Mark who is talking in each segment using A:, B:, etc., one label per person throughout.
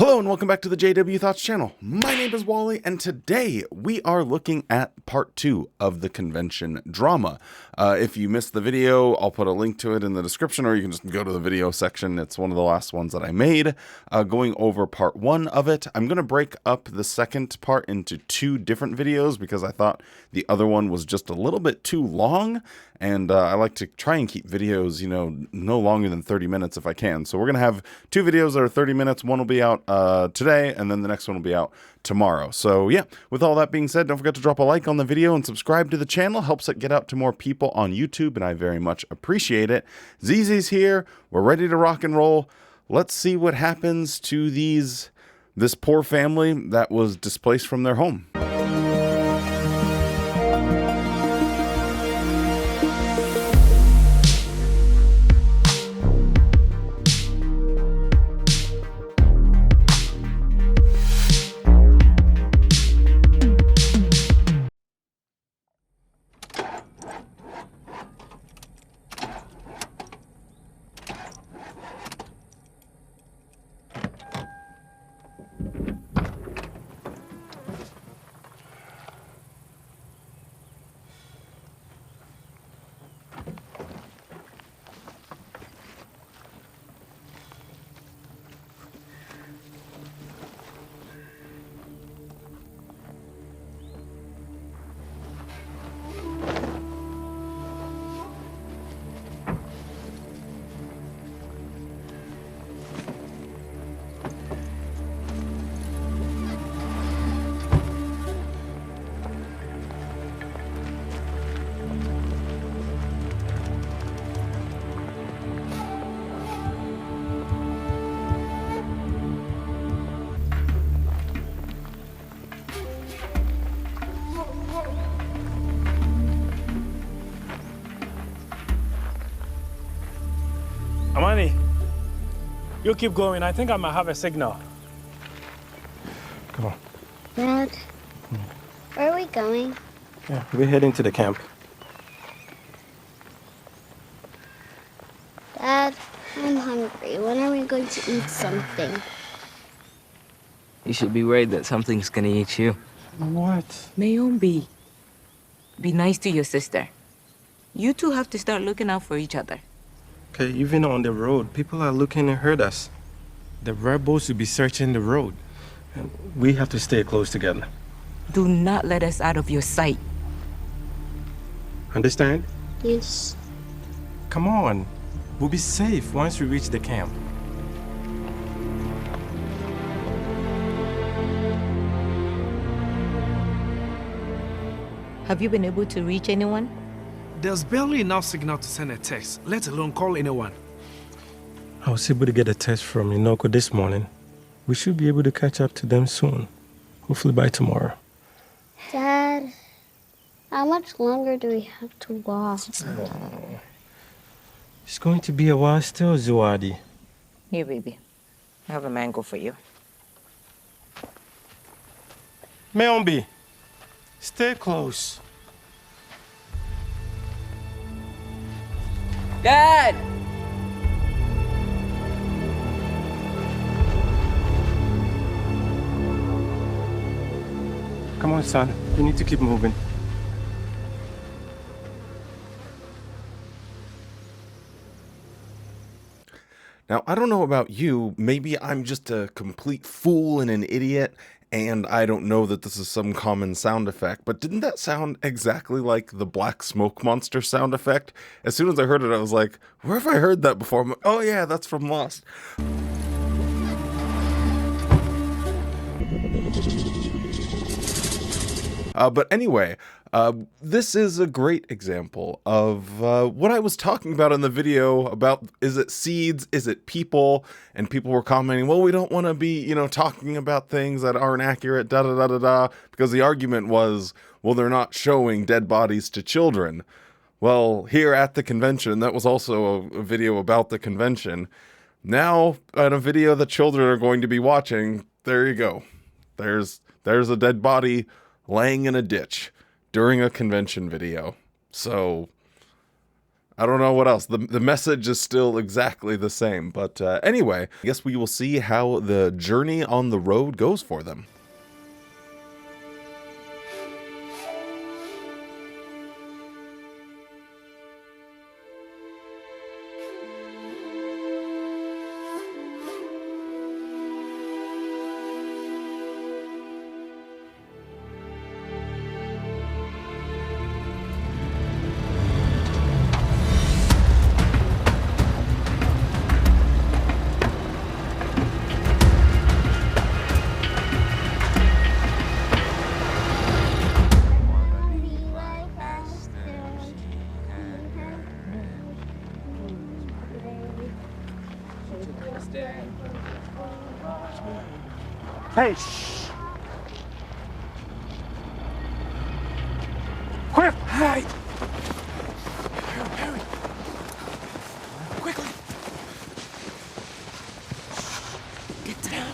A: Hello and welcome back to the JW Thoughts channel. My name is Wally and today we are looking at part 2 of the convention drama. If you missed the video, I'll put a link to it in the description, or you can just go to the video section. It's one of the last ones that I made, going over part 1 of it. I'm going to break up the second part into 2 different videos because I thought the other one was just a little bit too long, and I like to try and keep videos, no longer than 30 minutes if I can. So we're going to have 2 videos that are 30 minutes. One will be out today, and then the next one will be out tomorrow. So yeah, with all that being said, don't forget to drop a like on the video and subscribe to the channel. Helps it get out to more people on YouTube, and I very much appreciate it. ZZ's here. We're ready to rock and roll. Let's see what happens to this poor family that was displaced from their home.
B: Amani, you keep going. I think I might have a signal. Come on.
C: Dad, where are we going?
B: Yeah, we're heading to the camp.
C: Dad, I'm hungry. When are we going to eat something?
D: You should be worried that something's gonna eat you.
B: What?
D: Mayombi, be nice to your sister. You two have to start looking out for each other.
E: Okay, even on the road, people are looking to hurt us.
B: The rebels will be searching the road.
E: And we have to stay close together.
D: Do not let us out of your sight.
E: Understand?
C: Yes.
B: Come on. We'll be safe once we reach the camp.
D: Have you been able to reach anyone?
F: There's barely enough signal to send a text, let alone call anyone.
E: I was able to get a text from Inoko this morning. We should be able to catch up to them soon. Hopefully by tomorrow.
C: Dad, how much longer do we have to walk?
E: It's going to be a while still, Zuadi.
D: Here, baby. I have a mango for you.
E: Mayombi, stay close.
D: Dad!
E: Come on, son. We need to keep moving.
A: Now, I don't know about you, maybe I'm just a complete fool and an idiot, and I don't know that this is some common sound effect, but didn't that sound exactly like the black smoke monster sound effect? As soon as I heard it, I was like, where have I heard that before? I'm like, oh yeah, that's from Lost. But anyway, this is a great example of what I was talking about in the video about, is it seeds, is it people? And people were commenting, well, we don't want to be, talking about things that aren't accurate, da-da-da-da-da, because the argument was, well, they're not showing dead bodies to children. Well, here at the convention, that was also a video about the convention. Now, on a video that children are going to be watching, there you go. There's a dead body laying in a ditch during a convention video. So I don't know what else. The message is still exactly the same. But anyway, I guess we will see how the journey on the road goes for them.
B: Hey, shh. Quick! Hey! Hurry! Quickly! Get down!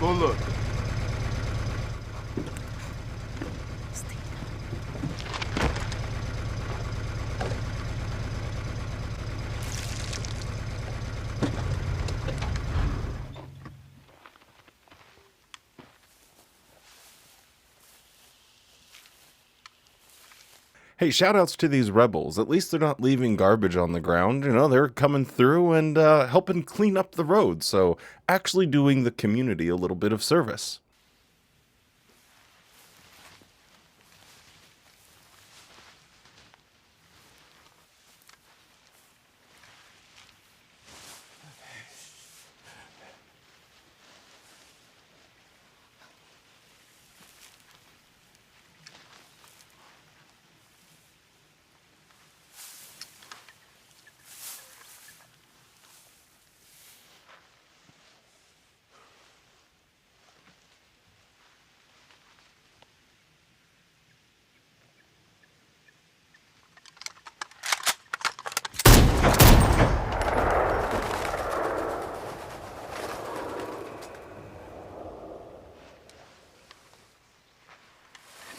G: Go look.
A: Hey, shoutouts to these rebels. At least they're not leaving garbage on the ground. You know, they're coming through and helping clean up the road. So actually doing the community a little bit of service.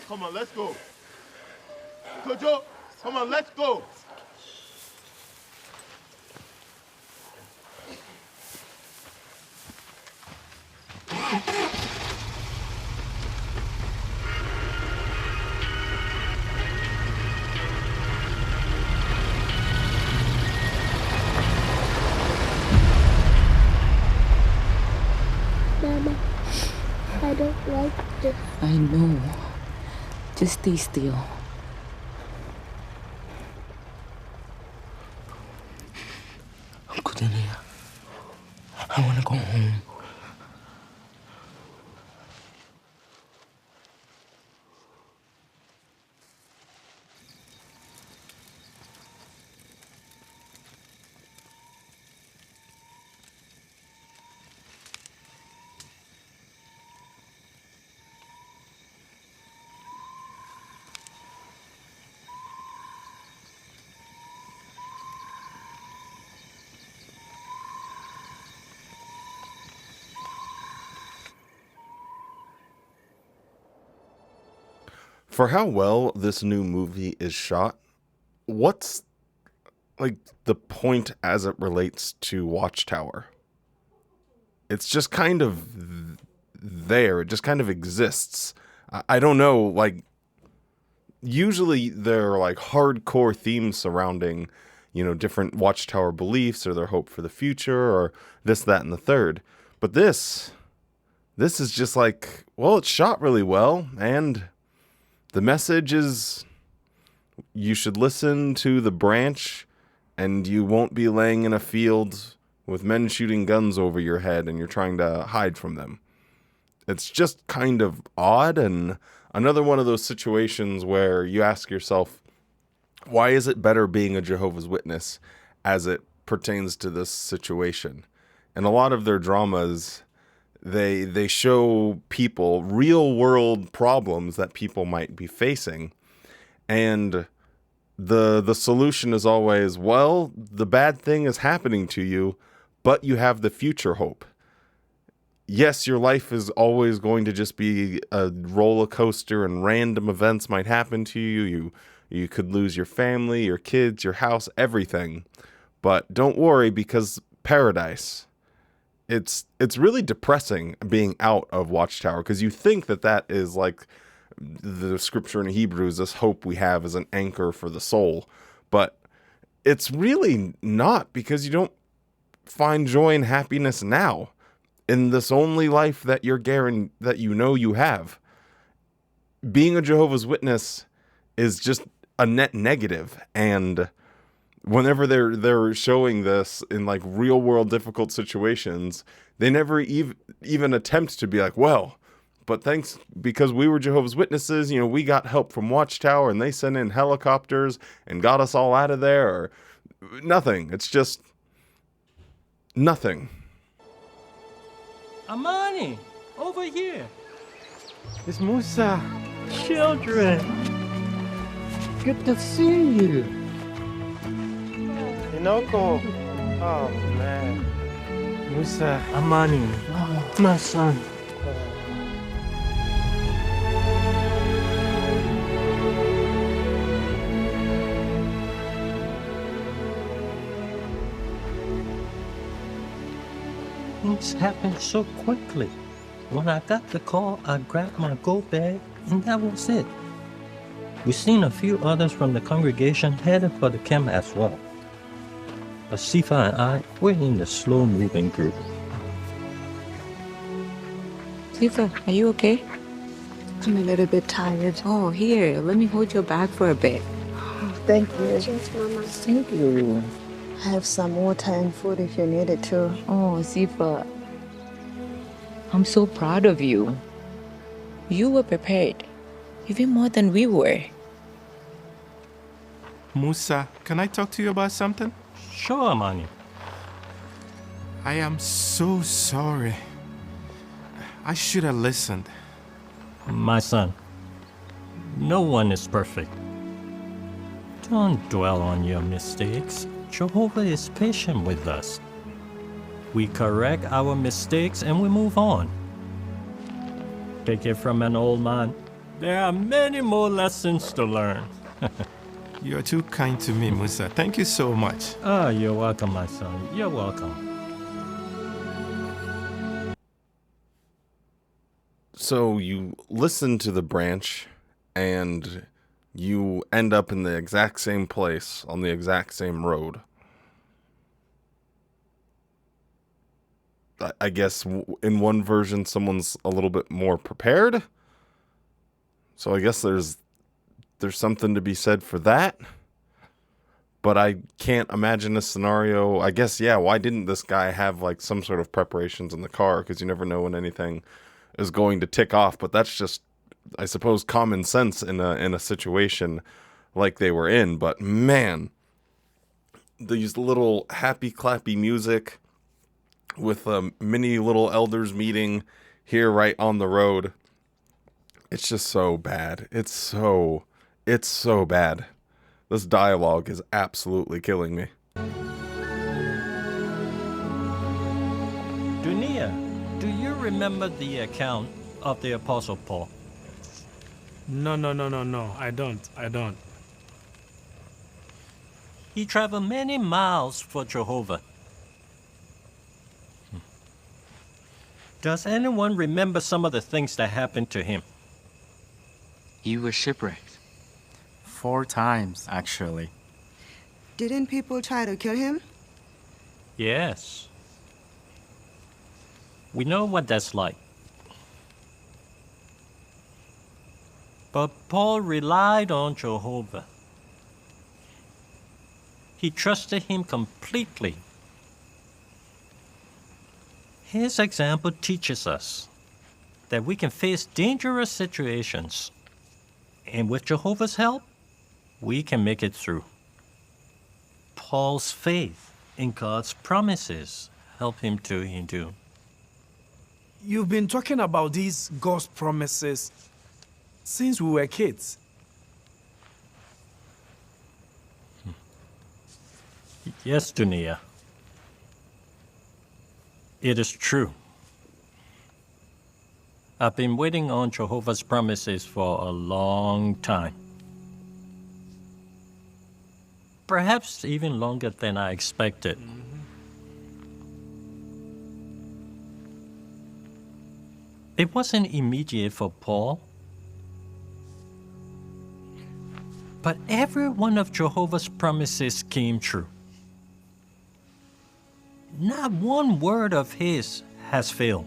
G: Come on, let's go. Kojo, come on, let's go.
C: Mama, I don't like this.
D: I know. Just stay still. Uncle Dania, I want to go home.
A: For how well this new movie is shot, what's like the point as it relates to Watchtower? It's just kind of there. It just kind of exists. I don't know, like usually there are like hardcore themes surrounding, you know, different Watchtower beliefs or their hope for the future or this, that, and the third. But this is just like, well, it's shot really well, and the message is you should listen to the branch and you won't be laying in a field with men shooting guns over your head and you're trying to hide from them. It's just kind of odd, and another one of those situations where you ask yourself, Why is it better being a Jehovah's Witness as it pertains to this situation? And a lot of their dramas, they show people real world problems that people might be facing. And the solution is always, well, the bad thing is happening to you, but you have the future hope. Yes, your life is always going to just be a roller coaster and random events might happen to you. You could lose your family, your kids, your house, everything. But don't worry, because paradise. It's really depressing being out of Watchtower, because you think that is like the scripture in Hebrews, this hope we have as an anchor for the soul. But it's really not, because you don't find joy and happiness now in this only life that that you know you have. Being a Jehovah's Witness is just a net negative, and whenever they're showing this in like real world difficult situations, they never even attempt to be like, well, but thanks, because we were Jehovah's Witnesses, we got help from Watchtower and they sent in helicopters and got us all out of there, or nothing. It's just nothing.
H: Amani, over here.
E: It's Musa.
H: Children. Good to see you.
E: Inoko. Oh, man. Musa.
H: Amani, my son. Things happened so quickly. When I got the call, I grabbed my go bag, and that was it. We seen a few others from the congregation headed for the camp as well. But Sifa and I were in the slow-moving group.
D: Sifa, are you okay?
I: I'm a little bit tired.
D: Oh, here, let me hold your bag for a bit.
I: Thank you.
C: Cheers, Mama.
H: Thank you.
I: I have some water and food if you need it too.
D: Oh, Sifa, I'm so proud of you. You were prepared, even more than we were.
J: Musa, can I talk to you about something?
H: Sure, Amani.
J: I am so sorry. I should have listened.
H: My son, no one is perfect. Don't dwell on your mistakes. Jehovah is patient with us. We correct our mistakes and we move on. Take it from an old man. There are many more lessons to learn.
J: You're too kind to me, Musa. Thank you so much.
H: Ah, you're welcome, my son. You're welcome.
A: So you listen to the branch and you end up in the exact same place on the exact same road. I guess in one version someone's a little bit more prepared. So I guess there's something to be said for that. But I can't imagine a scenario. I guess, yeah, why didn't this guy have like some sort of preparations in the car? Because you never know when anything is going to tick off. But that's just, I suppose, common sense in a situation like they were in. But man, these little happy clappy music with many little elders meeting here right on the road. It's just so bad. It's so bad. This dialogue is absolutely killing me.
H: Dunia, do you remember the account of the Apostle Paul?
B: No, I don't.
H: He traveled many miles for Jehovah. Does anyone remember some of the things that happened to him?
K: He was shipwrecked. 4 times, actually.
I: Didn't people try to kill him?
H: Yes. We know what that's like. But Paul relied on Jehovah. He trusted him completely. His example teaches us that we can face dangerous situations, and with Jehovah's help, we can make it through. Paul's faith in God's promises help him to endure.
F: You've been talking about these God's promises since we were kids.
H: Yes, Dunia. It is true. I've been waiting on Jehovah's promises for a long time. Perhaps even longer than I expected. It wasn't immediate for Paul. But every one of Jehovah's promises came true. Not one word of his has failed.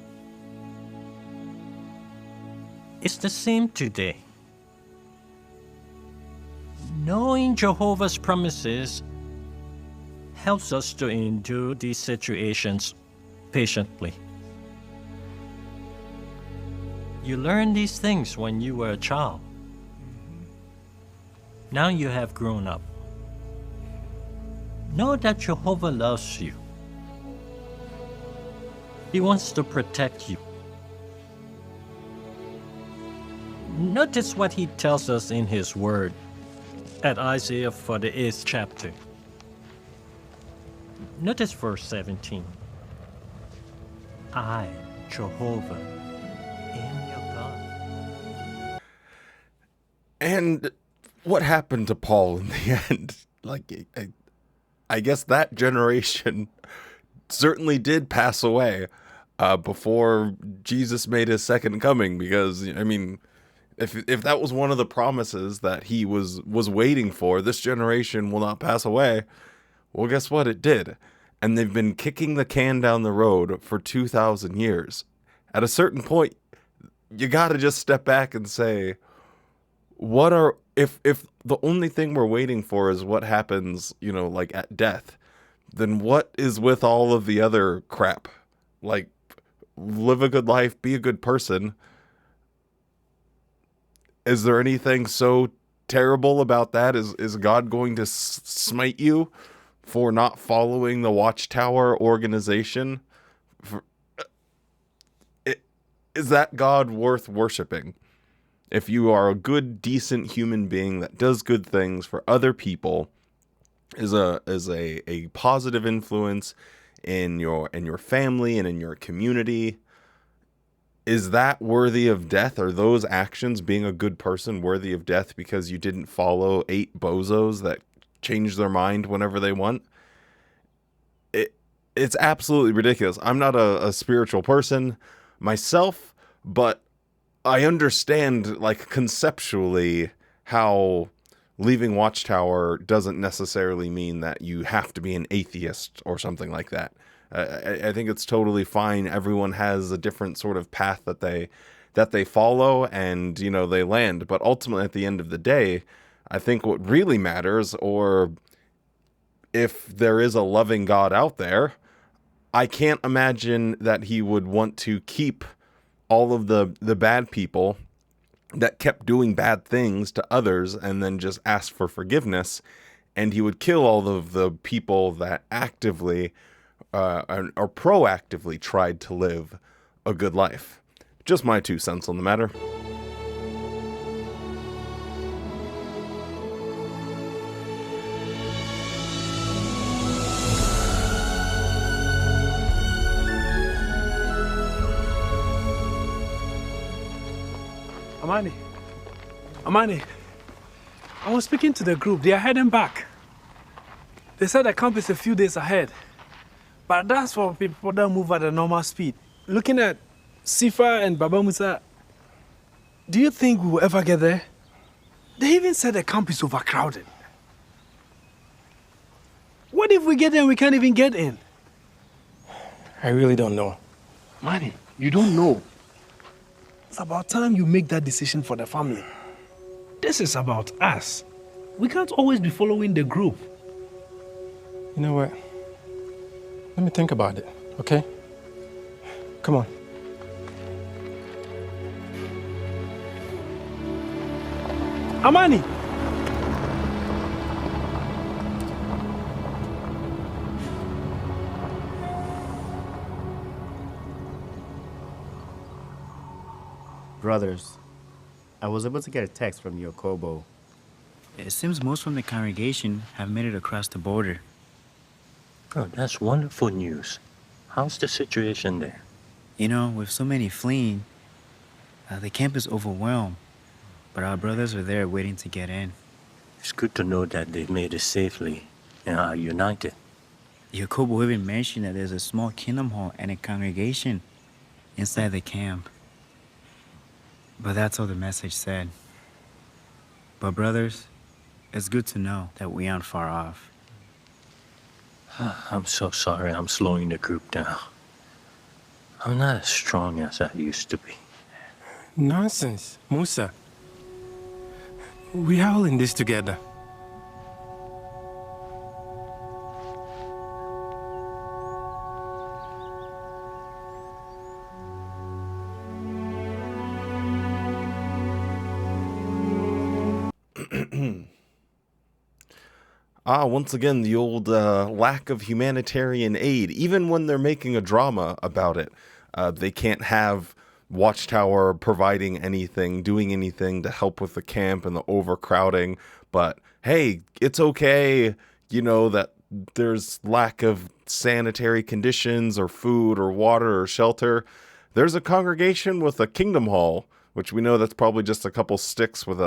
H: It's the same today. Knowing Jehovah's promises helps us to endure these situations patiently. You learned these things when you were a child. Now you have grown up. Know that Jehovah loves you. He wants to protect you. Notice what he tells us in his word at Isaiah 48th chapter. Notice verse 17. I, Jehovah, am your God.
A: And what happened to Paul in the end? Like, I guess that generation certainly did pass away before Jesus made his second coming, because, I mean, if that was one of the promises that he was waiting for, this generation will not pass away, well, guess what? It did. And they've been kicking the can down the road for 2,000 years. At a certain point, you got to just step back and say, if the only thing we're waiting for is what happens, like at death, then what is with all of the other crap? Like, live a good life, be a good person. Is there anything so terrible about that? Is God going to smite you for not following the Watchtower organization? Is that God worth worshiping? If you are a good, decent human being that does good things for other people, is a positive influence in your family and in your community, is that worthy of death? Are those actions, being a good person, worthy of death because you didn't follow 8 bozos that change their mind whenever they want? It's absolutely ridiculous. I'm not a spiritual person myself, but I understand, like, conceptually how leaving Watchtower doesn't necessarily mean that you have to be an atheist or something like that. I think it's totally fine. Everyone has a different sort of path that they follow, and they land. But ultimately, at the end of the day, I think what really matters, or if there is a loving God out there, I can't imagine that he would want to keep all of the bad people that kept doing bad things to others and then just ask for forgiveness, and he would kill all of the people that actively or proactively tried to live a good life. Just my 2 cents on the matter.
B: Amani, I was speaking to the group. They are heading back. They said the camp is a few days ahead. But that's for people that move at a normal speed. Looking at Sifa and Baba Musa, do you think we will ever get there? They even said the camp is overcrowded. What if we get there and we can't even get in?
E: I really don't know.
F: Manny, you don't know.
B: It's about time you make that decision for the family. This is about us. We can't always be following the group.
E: You know what? Let me think about it, okay? Come on.
B: Amani!
K: Brothers, I was able to get a text from Yakobo. It seems most from the congregation have made it across the border.
H: Oh, that's wonderful news. How's the situation there?
K: You know, with so many fleeing, the camp is overwhelmed, but our brothers are there waiting to get in.
H: It's good to know that they've made it safely and are united.
K: Yakobo even mentioned that there's a small kingdom hall and a congregation inside the camp. But that's all the message said. But brothers, it's good to know that we aren't far off.
H: I'm so sorry I'm slowing the group down. I'm not as strong as I used to be.
E: Nonsense, Musa. We are all in this together.
A: Once again, the old lack of humanitarian aid. Even when they're making a drama about it, they can't have Watchtower providing anything, doing anything to help with the camp and the overcrowding. But hey, it's okay, you know, that there's lack of sanitary conditions or food or water or shelter. There's a congregation with a kingdom hall, which we know that's probably just a couple sticks with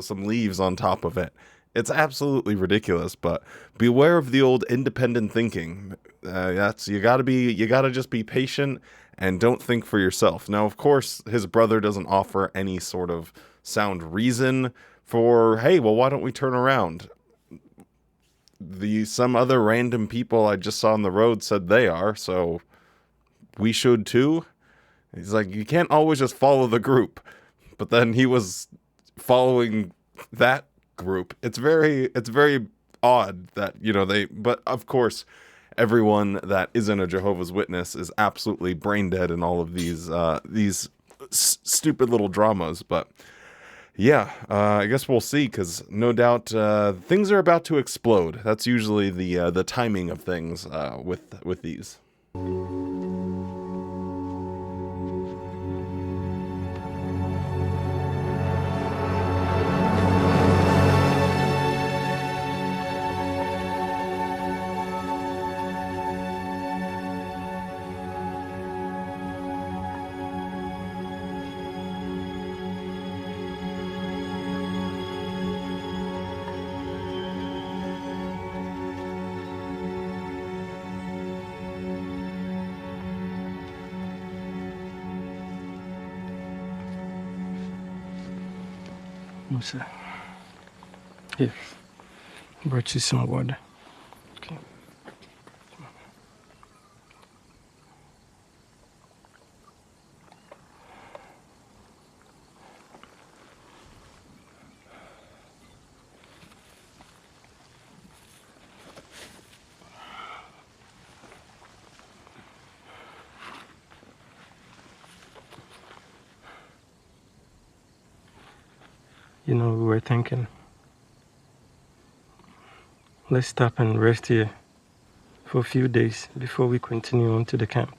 A: some leaves on top of it. It's absolutely ridiculous, but beware of the old independent thinking. You gotta just be patient and don't think for yourself. Now, of course, his brother doesn't offer any sort of sound reason for, hey, well, why don't we turn around? Some other random people I just saw on the road said they are, so we should too. He's like, you can't always just follow the group. But then he was following that group. It's very odd that, you know, but of course everyone that isn't a Jehovah's Witness is absolutely brain dead in all of these stupid little dramas. But yeah, I guess we'll see, because no doubt things are about to explode. That's usually the timing of things with these.
E: Musa, here, brought you some water. Okay. You know, we were thinking, let's stop and rest here for a few days before we continue on to the camp.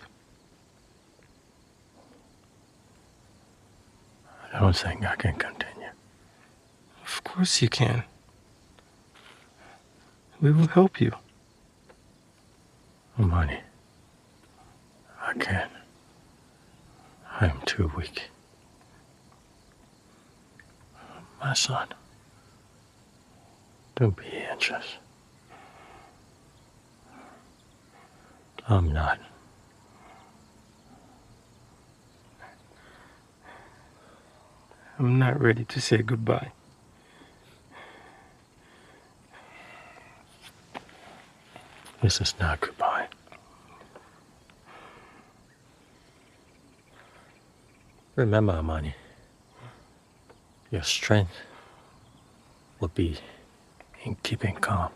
H: I don't think I can continue.
E: Of course you can. We will help you.
H: Money. I can't. I am too weak. My son, don't be anxious. I'm not.
E: I'm not ready to say goodbye.
H: This is not goodbye. Remember, Amani, your strength will be in keeping calm,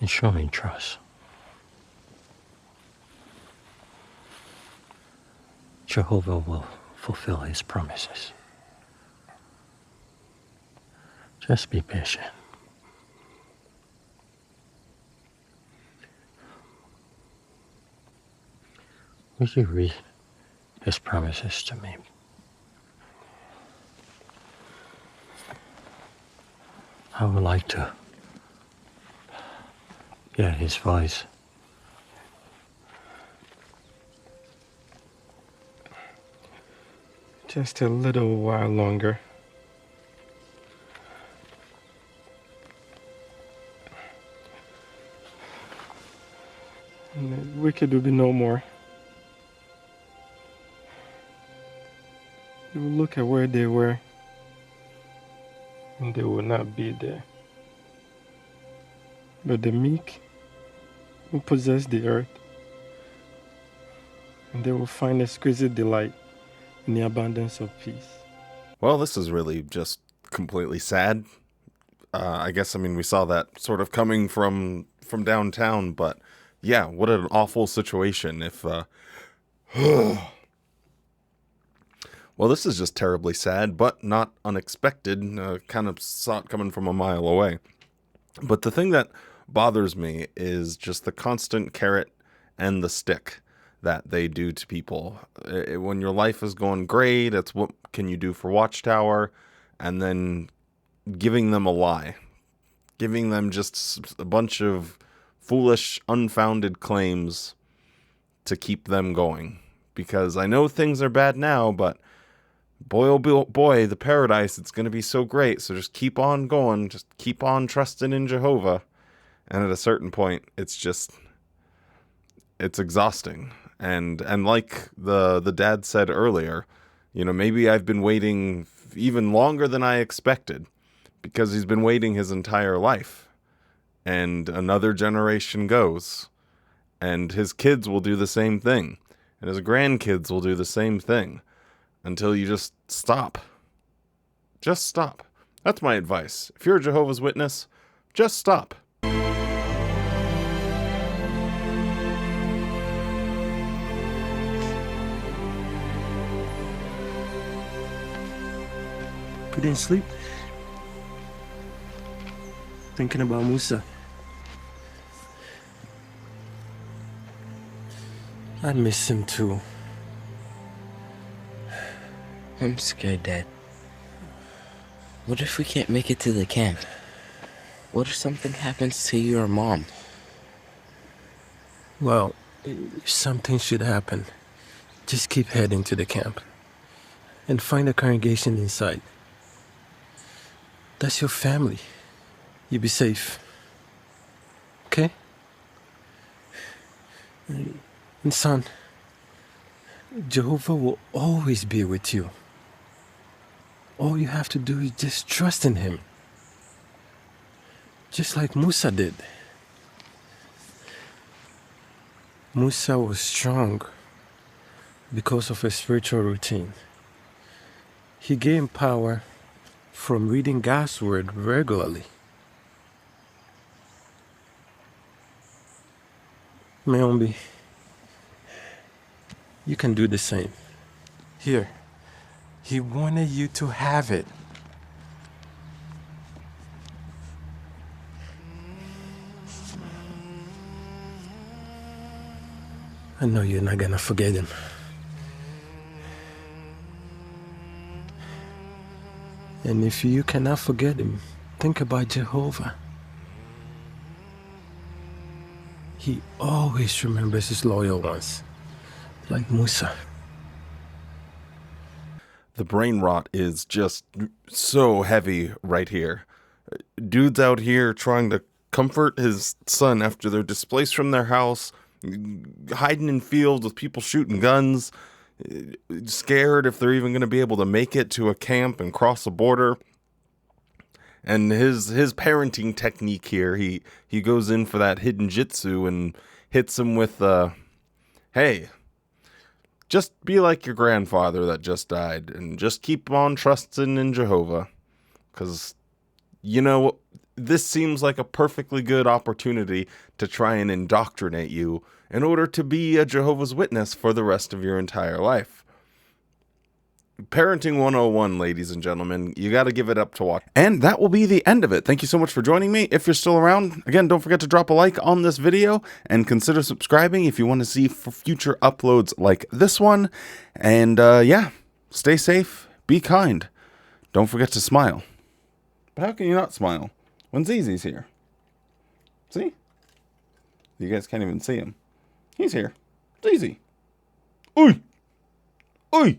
H: in showing trust. Jehovah will fulfill his promises. Just be patient. Would you read his promises to me. I would like to hear his voice.
E: Just a little while longer. And the wicked will be no more. They will look at where they were, and they will not be there. But the meek will possess the earth, and they will find exquisite delight in the abundance of peace.
A: Well, this is really just completely sad. I guess, I mean, we saw that sort of coming from downtown, but yeah, what an awful situation if, well, this is just terribly sad, but not unexpected. Kind of saw it coming from a mile away. But the thing that bothers me is just the constant carrot and the stick that they do to people. When your life is going great, it's what can you do for Watchtower, and then giving them a lie. Giving them just a bunch of foolish, unfounded claims to keep them going. Because I know things are bad now, but boy, oh boy, the paradise, it's going to be so great. So just keep on going. Just keep on trusting in Jehovah. And at a certain point, it's exhausting. And like the dad said earlier, you know, maybe I've been waiting even longer than I expected, because he's been waiting his entire life. And another generation goes, and his kids will do the same thing, and his grandkids will do the same thing, until you just stop. Just stop. That's my advice. If you're a Jehovah's Witness, just stop.
E: Couldn't sleep. Thinking about Musa. I miss him too.
L: I'm scared, Dad. What if we can't make it to the camp? What if something happens to you or Mom?
E: Well, if something should happen, just keep heading to the camp and find a congregation inside. That's your family. You'll be safe. Okay? And son, Jehovah will always be with you. All you have to do is just trust in him. Just like Musa did. Musa was strong because of a spiritual routine. He gained power from reading God's word regularly. Meombi, you can do the same.
J: Here. He wanted you to have it.
E: I know you're not gonna forget him. And if you cannot forget him, think about Jehovah. He always remembers his loyal ones, like Musa.
A: The brain rot is just so heavy right here. Dude's out here trying to comfort his son after they're displaced from their house, hiding in fields with people shooting guns, scared if they're even going to be able to make it to a camp and cross a border. And his parenting technique here, he goes in for that hidden jitsu and hits him with, hey, just be like your grandfather that just died and just keep on trusting in Jehovah. Because, you know, this seems like a perfectly good opportunity to try and indoctrinate you in order to be a Jehovah's Witness for the rest of your entire life. Parenting 101, ladies and gentlemen. You got to give it up to Watch. And that will be the end of it. Thank you so much for joining me. If you're still around, again, don't forget to drop a like on this video and consider subscribing if you want to see future uploads like this one. And yeah, stay safe, be kind. Don't forget to smile. But how can you not smile when Zizi's here? See? You guys can't even see him. He's here. Zizi. Oi! Oi!